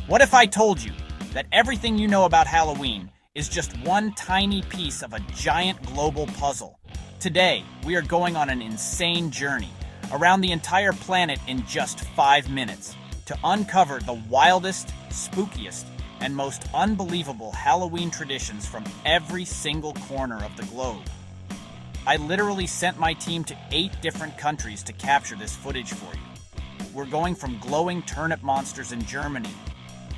What if I told you that everything you know about Halloween is just one tiny piece of a giant global puzzle? Today, we are going on an insane journey around the entire planet in just 5 minutes to uncover the wildest, spookiest, and most unbelievable Halloween traditions from every single corner of the globe. I literally sent my team to 8 different countries to capture this footage for you. We're going from glowing turnip monsters in Germany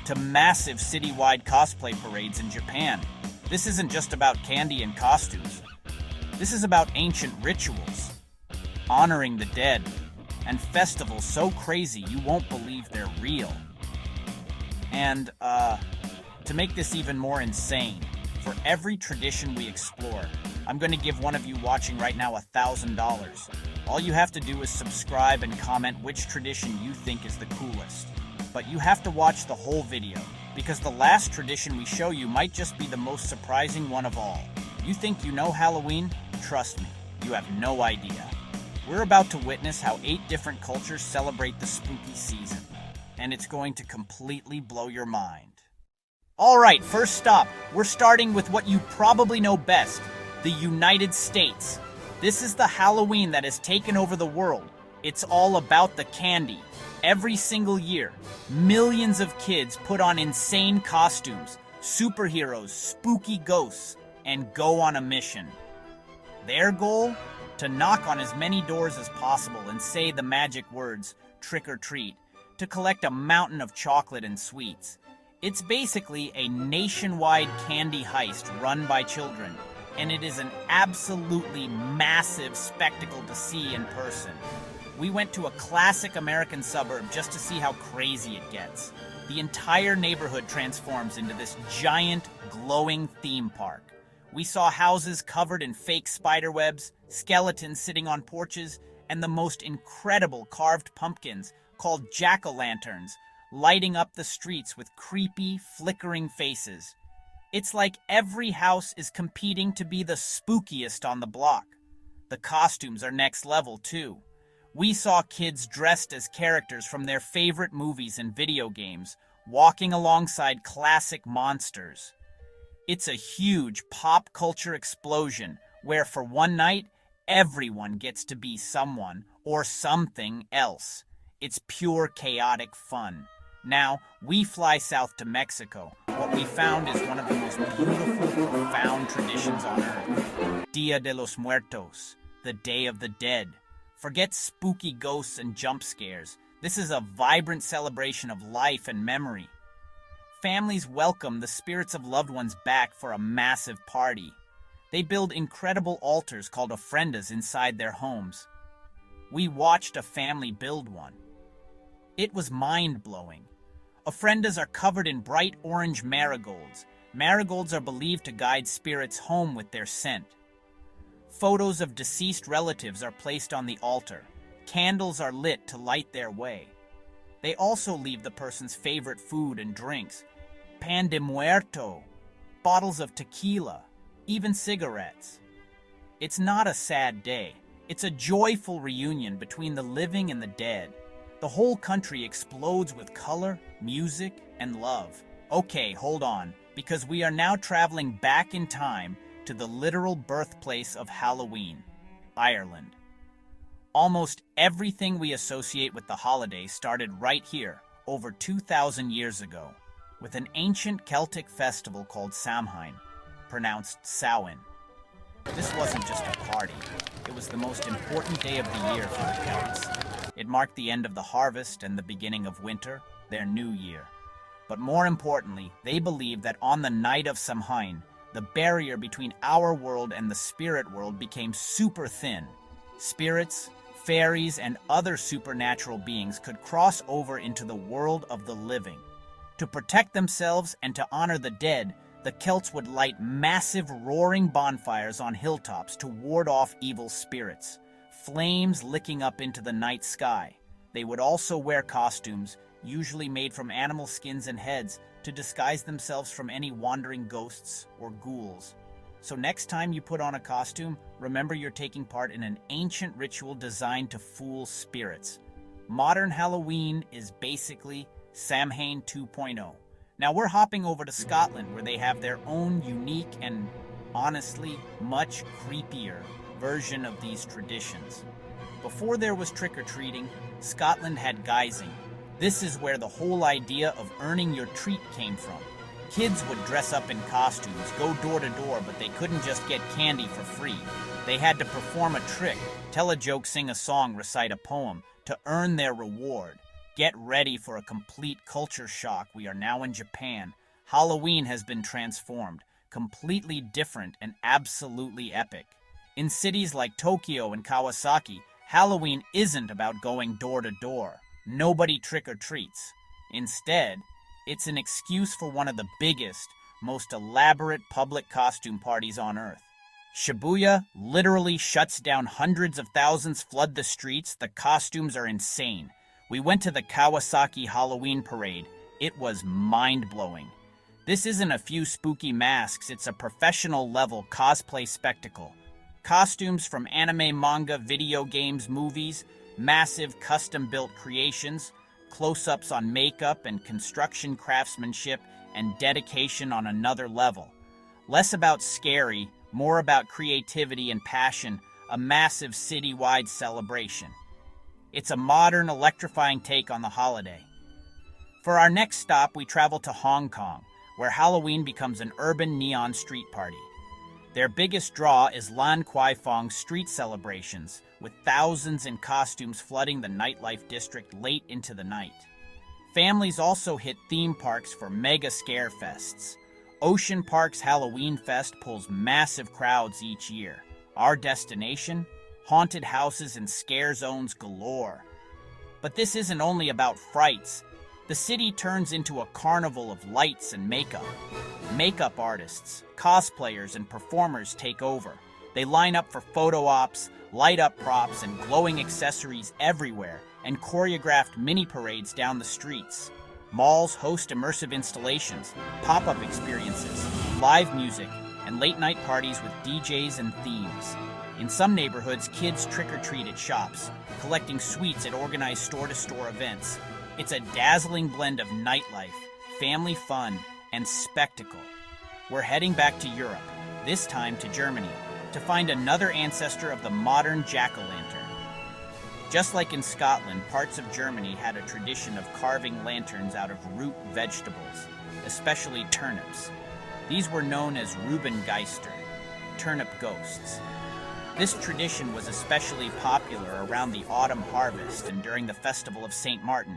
to massive citywide cosplay parades in Japan. This isn't just about candy and costumes. This is about ancient rituals, honoring the dead, and festivals so crazy you won't believe they're real. And, to make this even more insane, for every tradition we explore, I'm going to give one of you watching right now $1,000. All you have to do is subscribe and comment which tradition you think is the coolest. But you have to watch the whole video, because the last tradition we show you might just be the most surprising one of all. You think you know Halloween? Trust me, you have no idea. We're about to witness how 8 different cultures celebrate the spooky season, and it's going to completely blow your mind. Alright, first stop, we're starting with what you probably know best, the United States. This is the Halloween that has taken over the world. It's all about the candy. Every single year, millions of kids put on insane costumes, superheroes, spooky ghosts, and go on a mission. Their goal? To knock on as many doors as possible and say the magic words, trick or treat, to collect a mountain of chocolate and sweets. It's basically a nationwide candy heist run by children, and it is an absolutely massive spectacle to see in person. We went to a classic American suburb just to see how crazy it gets. The entire neighborhood transforms into this giant, glowing theme park. We saw houses covered in fake spider webs, skeletons sitting on porches, and the most incredible carved pumpkins, called jack-o'-lanterns, lighting up the streets with creepy, flickering faces. It's like every house is competing to be the spookiest on the block. The costumes are next level, too. We saw kids dressed as characters from their favorite movies and video games, walking alongside classic monsters. It's a huge pop culture explosion where for one night, everyone gets to be someone or something else. It's pure chaotic fun. Now, we fly south to Mexico. What we found is one of the most beautiful, profound traditions on earth. Dia de los Muertos, the Day of the Dead. Forget spooky ghosts and jump scares. This is a vibrant celebration of life and memory. Families welcome the spirits of loved ones back for a massive party. They build incredible altars called ofrendas inside their homes. We watched a family build one. It was mind-blowing. Ofrendas are covered in bright orange marigolds. Marigolds are believed to guide spirits home with their scent. Photos of deceased relatives are placed on the altar. Candles are lit to light their way. They also leave the person's favorite food and drinks. Pan de muerto, bottles of tequila, even cigarettes. It's not a sad day. It's a joyful reunion between the living and the dead. The whole country explodes with color, music, and love. Okay, hold on, because we are now traveling back in time to the literal birthplace of Halloween, Ireland. Almost everything we associate with the holiday started right here, over 2,000 years ago, with an ancient Celtic festival called Samhain, pronounced Samhain. This wasn't just a party. It was the most important day of the year for the Celts. It marked the end of the harvest and the beginning of winter, their new year. But more importantly, they believed that on the night of Samhain, the barrier between our world and the spirit world became super thin. Spirits, fairies, and other supernatural beings could cross over into the world of the living. To protect themselves and to honor the dead, the Celts would light massive roaring bonfires on hilltops to ward off evil spirits, flames licking up into the night sky. They would also wear costumes, usually made from animal skins and heads, to disguise themselves from any wandering ghosts or ghouls. So next time you put on a costume, remember you're taking part in an ancient ritual designed to fool spirits. Modern Halloween is basically Samhain 2.0. Now we're hopping over to Scotland, where they have their own unique and, honestly, much creepier version of these traditions. Before there was trick-or-treating, Scotland had guising. This is where the whole idea of earning your treat came from. Kids would dress up in costumes, go door to door, but they couldn't just get candy for free. They had to perform a trick, tell a joke, sing a song, recite a poem, to earn their reward. Get ready for a complete culture shock. We are now in Japan. Halloween has been transformed, completely different and absolutely epic. In cities like Tokyo and Kawasaki, Halloween isn't about going door to door. Nobody trick-or-treats. Instead, it's an excuse for one of the biggest, most elaborate public costume parties on Earth. Shibuya literally shuts down, hundreds of thousands flood the streets. The costumes are insane. We went to the Kawasaki Halloween parade. It was mind-blowing. This isn't a few spooky masks, it's a professional-level cosplay spectacle. Costumes from anime, manga, video games, movies, massive custom-built creations, close-ups on makeup and construction craftsmanship, and dedication on another level. Less about scary, more about creativity and passion, a massive citywide celebration. It's a modern, electrifying take on the holiday. For our next stop, we travel to Hong Kong, where Halloween becomes an urban neon street party. Their biggest draw is Lan Kwai Fong street celebrations, with thousands in costumes flooding the nightlife district late into the night. Families also hit theme parks for mega scare fests. Ocean Park's Halloween Fest pulls massive crowds each year. Our destination? Haunted houses and scare zones galore. But this isn't only about frights. The city turns into a carnival of lights and makeup. Makeup artists, cosplayers, and performers take over. They line up for photo ops, light up props, and glowing accessories everywhere, and choreographed mini parades down the streets. Malls host immersive installations, pop-up experiences, live music, and late-night parties with DJs and themes. In some neighborhoods, kids trick-or-treat at shops, collecting sweets at organized store-to-store events. It's a dazzling blend of nightlife, family fun, and spectacle. We're heading back to Europe, this time to Germany, to find another ancestor of the modern jack-o'-lantern. Just like in Scotland, parts of Germany had a tradition of carving lanterns out of root vegetables, especially turnips. These were known as Rubengeister, turnip ghosts. This tradition was especially popular around the autumn harvest and during the festival of St. Martin.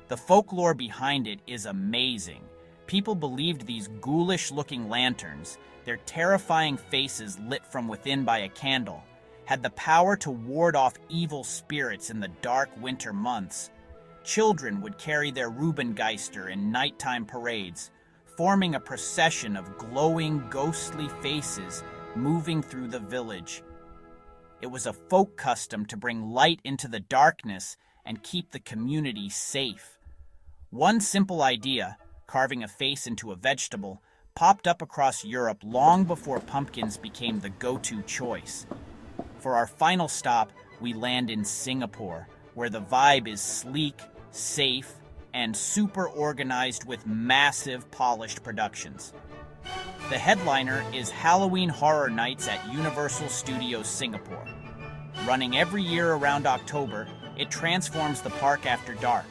The folklore behind it is amazing. People believed these ghoulish-looking lanterns, their terrifying faces lit from within by a candle, had the power to ward off evil spirits in the dark winter months. Children would carry their Rubengeister in nighttime parades, forming a procession of glowing, ghostly faces moving through the village. It was a folk custom to bring light into the darkness and keep the community safe. One simple idea, carving a face into a vegetable, popped up across Europe long before pumpkins became the go-to choice. For our final stop, we land in Singapore, where the vibe is sleek, safe, and super organized with massive polished productions. The headliner is Halloween Horror Nights at Universal Studios Singapore. Running every year around October, it transforms the park after dark.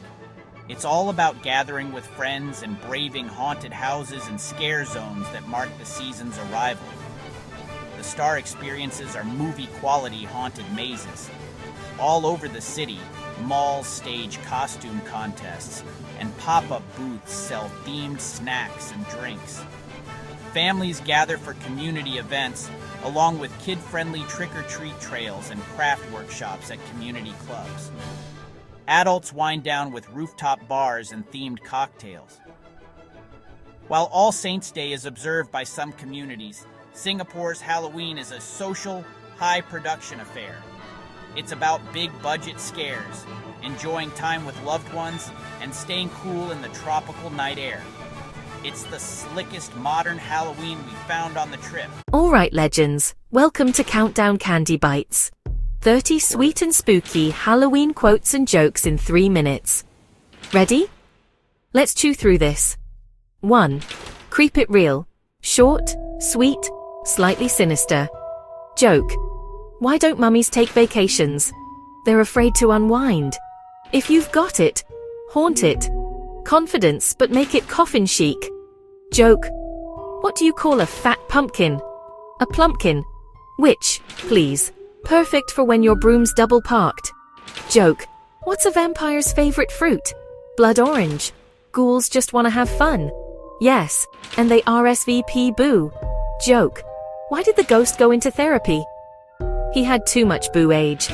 It's all about gathering with friends and braving haunted houses and scare zones that mark the season's arrival. The star experiences are movie-quality haunted mazes. All over the city, malls stage costume contests, and pop-up booths sell themed snacks and drinks. Families gather for community events, along with kid-friendly trick-or-treat trails and craft workshops at community clubs. Adults wind down with rooftop bars and themed cocktails. While All Saints' Day is observed by some communities, Singapore's Halloween is a social, high-production affair. It's about big-budget scares, enjoying time with loved ones, and staying cool in the tropical night air. It's the slickest modern Halloween we found on the trip. Alright legends, welcome to Countdown Candy Bites. 30 sweet and spooky Halloween quotes and jokes in 3 minutes. Ready? Let's chew through this. 1. Creep it real. Short, sweet, slightly sinister. Joke. Why don't mummies take vacations? They're afraid to unwind. If you've got it, haunt it. Confidence, but make it coffin chic. Joke. What do you call a fat pumpkin? A plumpkin. Which, please? Perfect for when your broom's double parked. Joke. What's a vampire's favorite fruit? Blood orange. Ghouls just want to have fun. Yes, and they RSVP boo. Joke. Why did the ghost go into therapy? He had too much boo age.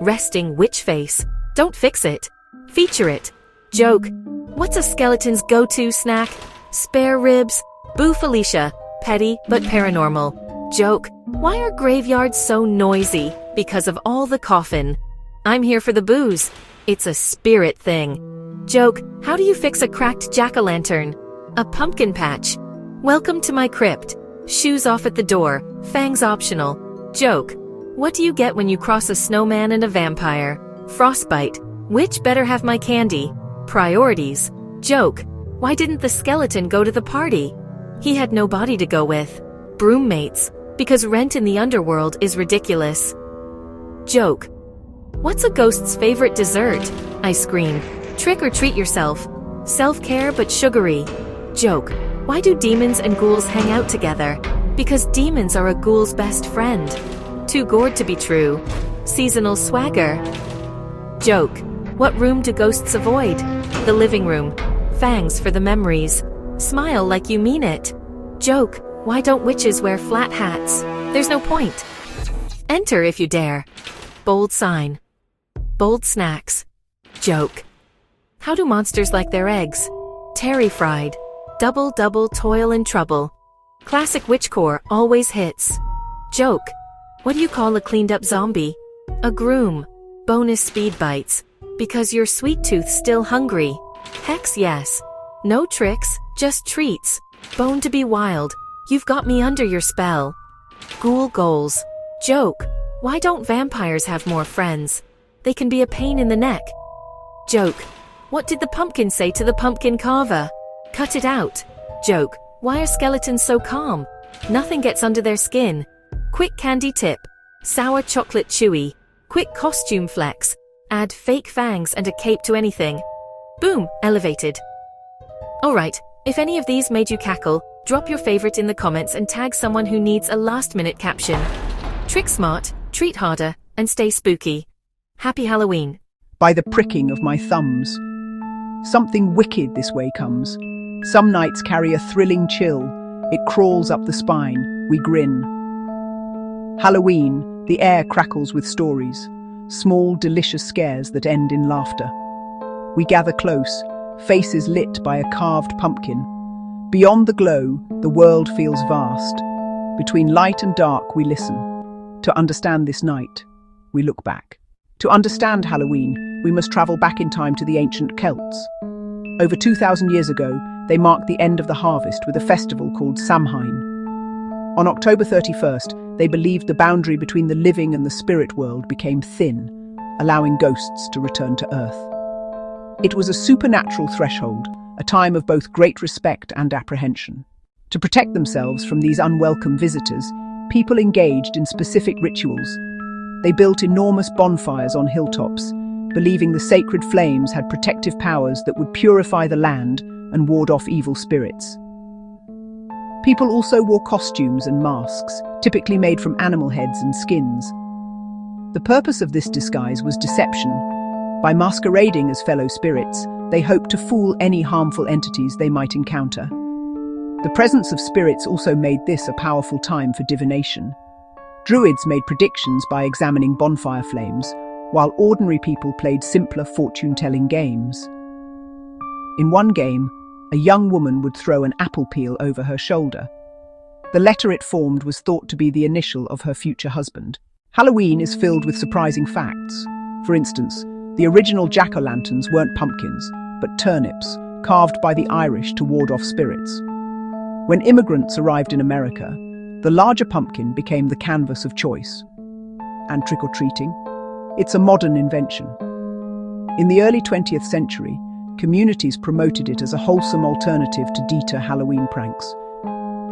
Resting witch face. Don't fix it. Feature it. Joke. What's a skeleton's go-to snack? Spare ribs. Boo Felicia. Petty but paranormal. Joke. Why are graveyards so noisy? Because of all the coffin. I'm here for the booze. It's a spirit thing. Joke. How do you fix a cracked jack-o'-lantern? A pumpkin patch. Welcome to my crypt. Shoes off at the door. Fangs optional. Joke. What do you get when you cross a snowman and a vampire? Frostbite. Which better have my candy? Priorities. Joke. Why didn't the skeleton go to the party? He had no body to go with. Broommates. Because rent in the underworld is ridiculous. Joke. What's a ghost's favorite dessert? Ice cream. Trick or treat yourself. Self-care but sugary. Joke. Why do demons and ghouls hang out together? Because demons are a ghoul's best friend. Too gourd to be true. Seasonal swagger. Joke. What room do ghosts avoid? The living room. Fangs for the memories. Smile like you mean it. Joke. Why don't witches wear flat hats? There's no point. Enter if you dare. Bold sign. Bold snacks. Joke. How do monsters like their eggs? Terry fried. Double toil and trouble. Classic witchcore always hits. Joke. What do you call a cleaned up zombie? A groom. Bonus speed bites. Because your sweet tooth still hungry. Hex yes. No tricks, just treats. Bone to be wild. You've got me under your spell. Ghoul goals. Joke. Why don't vampires have more friends? They can be a pain in the neck. Joke. What did the pumpkin say to the pumpkin carver? Cut it out. Joke. Why are skeletons so calm? Nothing gets under their skin. Quick candy tip. Sour chocolate chewy. Quick costume flex. Add fake fangs and a cape to anything. Boom, elevated. Alright, if any of these made you cackle, drop your favorite in the comments and tag someone who needs a last-minute caption. Trick smart, treat harder, and stay spooky. Happy Halloween. By the pricking of my thumbs. Something wicked this way comes. Some nights carry a thrilling chill. It crawls up the spine. We grin. Halloween, the air crackles with stories. Small, delicious scares that end in laughter. We gather close, faces lit by a carved pumpkin. Beyond the glow, the world feels vast. Between light and dark, we listen. To understand this night, we look back. To understand Halloween, we must travel back in time to the ancient Celts. Over 2,000 years ago, they marked the end of the harvest with a festival called Samhain. On October 31st, they believed the boundary between the living and the spirit world became thin, allowing ghosts to return to Earth. It was a supernatural threshold, a time of both great respect and apprehension. To protect themselves from these unwelcome visitors, people engaged in specific rituals. They built enormous bonfires on hilltops, believing the sacred flames had protective powers that would purify the land and ward off evil spirits. People also wore costumes and masks, typically made from animal heads and skins. The purpose of this disguise was deception. By masquerading as fellow spirits, they hoped to fool any harmful entities they might encounter. The presence of spirits also made this a powerful time for divination. Druids made predictions by examining bonfire flames, while ordinary people played simpler fortune-telling games. In one game, a young woman would throw an apple peel over her shoulder. The letter it formed was thought to be the initial of her future husband. Halloween is filled with surprising facts. For instance, the original jack-o'-lanterns weren't pumpkins, but turnips, carved by the Irish to ward off spirits. When immigrants arrived in America, the larger pumpkin became the canvas of choice. And trick-or-treating? It's a modern invention. In the early 20th century, Communities promoted it as a wholesome alternative to Dieter Halloween pranks.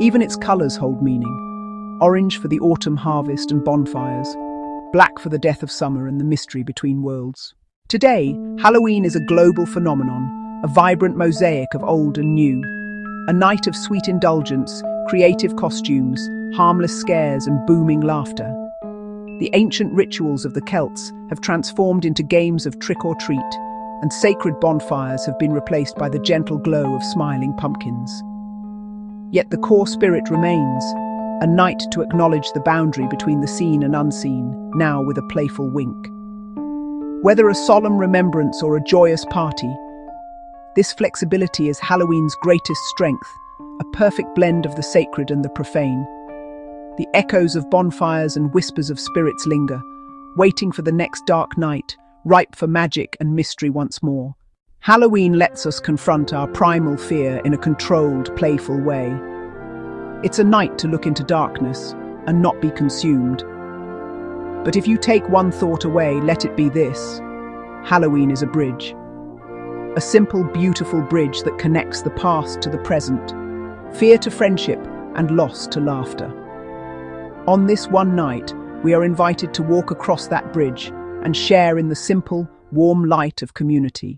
Even its colors hold meaning. Orange for the autumn harvest and bonfires, black for the death of summer and the mystery between worlds. Today, Halloween is a global phenomenon, a vibrant mosaic of old and new. A night of sweet indulgence, creative costumes, harmless scares and booming laughter. The ancient rituals of the Celts have transformed into games of trick or treat, and sacred bonfires have been replaced by the gentle glow of smiling pumpkins. Yet the core spirit remains, a night to acknowledge the boundary between the seen and unseen, now with a playful wink. Whether a solemn remembrance or a joyous party, this flexibility is Halloween's greatest strength, a perfect blend of the sacred and the profane. The echoes of bonfires and whispers of spirits linger, waiting for the next dark night, ripe for magic and mystery once more. Halloween lets us confront our primal fear in a controlled, playful way. It's a night to look into darkness and not be consumed. But if you take one thought away, let it be this: Halloween is a bridge. A simple, beautiful bridge that connects the past to the present, fear to friendship, and loss to laughter. On this one night, we are invited to walk across that bridge and share in the simple, warm light of community.